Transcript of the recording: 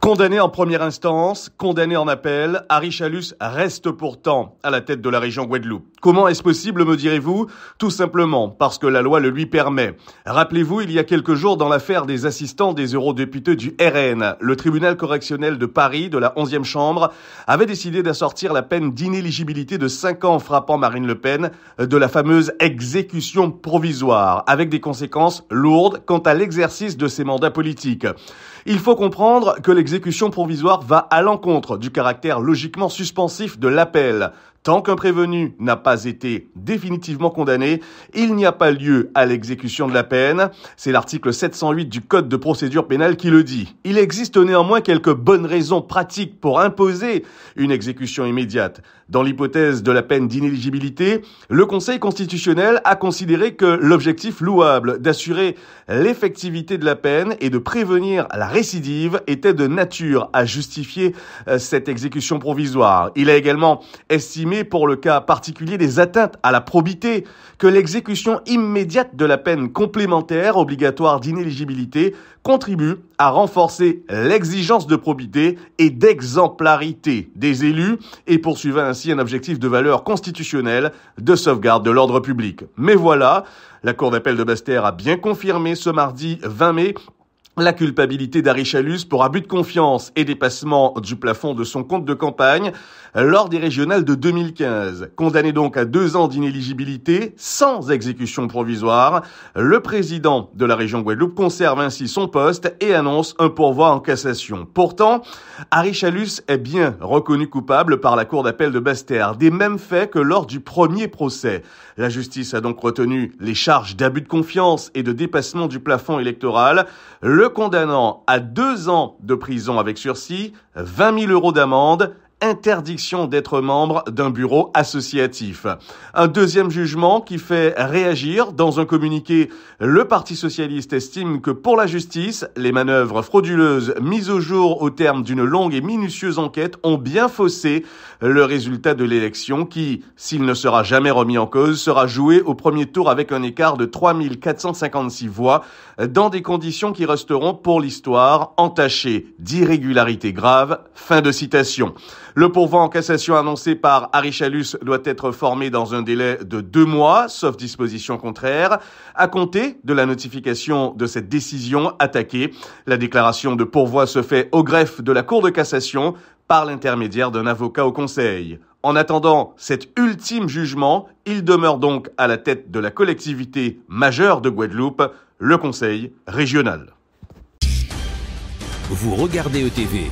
Condamné en première instance, condamné en appel, Harry Chalus reste pourtant à la tête de la région Guadeloupe. Comment est-ce possible, me direz-vous? Tout simplement parce que la loi le lui permet. Rappelez-vous, il y a quelques jours, dans l'affaire des assistants des eurodéputés du RN, le tribunal correctionnel de Paris, de la 11e chambre, avait décidé d'assortir la peine d'inéligibilité de 5 ans frappant Marine Le Pen de la fameuse exécution provisoire, avec des conséquences lourdes quant à l'exercice de ses mandats politiques. Il faut comprendre que l'exécution provisoire va à l'encontre du caractère logiquement suspensif de l'appel. Tant qu'un prévenu n'a pas été définitivement condamné, il n'y a pas lieu à l'exécution de la peine. C'est l'article 708 du Code de procédure pénale qui le dit. Il existe néanmoins quelques bonnes raisons pratiques pour imposer une exécution immédiate. Dans l'hypothèse de la peine d'inéligibilité, le Conseil constitutionnel a considéré que l'objectif louable d'assurer l'effectivité de la peine et de prévenir la récidive était de nature à justifier cette exécution provisoire. Il a également estimé pour le cas particulier des atteintes à la probité que l'exécution immédiate de la peine complémentaire obligatoire d'inéligibilité contribue à renforcer l'exigence de probité et d'exemplarité des élus et poursuivant ainsi un objectif de valeur constitutionnelle de sauvegarde de l'ordre public. Mais voilà, la Cour d'appel de Basse-Terre a bien confirmé ce mardi 20 mai la culpabilité d'Harry Chalus pour abus de confiance et dépassement du plafond de son compte de campagne lors des régionales de 2015. Condamné donc à 2 ans d'inéligibilité sans exécution provisoire, le président de la région Guadeloupe conserve ainsi son poste et annonce un pourvoi en cassation. Pourtant, Harry Chalus est bien reconnu coupable par la Cour d'appel de Basse-Terre des mêmes faits que lors du premier procès. La justice a donc retenu les charges d'abus de confiance et de dépassement du plafond électoral, le condamnant à 2 ans de prison avec sursis, 20 000 € d'amende, interdiction d'être membre d'un bureau associatif. Un deuxième jugement qui fait réagir. Dans un communiqué, le Parti socialiste estime que pour la justice, les manœuvres frauduleuses mises au jour au terme d'une longue et minutieuse enquête ont bien faussé le résultat de l'élection qui, s'il ne sera jamais remis en cause, sera joué au premier tour avec un écart de 3 456 voix dans des conditions qui resteront pour l'histoire entachées d'irrégularités graves. Fin de citation. Le pourvoi en cassation annoncé par Harry Chalus doit être formé dans un délai de 2 mois, sauf disposition contraire, à compter de la notification de cette décision attaquée. La déclaration de pourvoi se fait au greffe de la Cour de cassation par l'intermédiaire d'un avocat au Conseil. En attendant cet ultime jugement, il demeure donc à la tête de la collectivité majeure de Guadeloupe, le Conseil régional. Vous regardez ETV.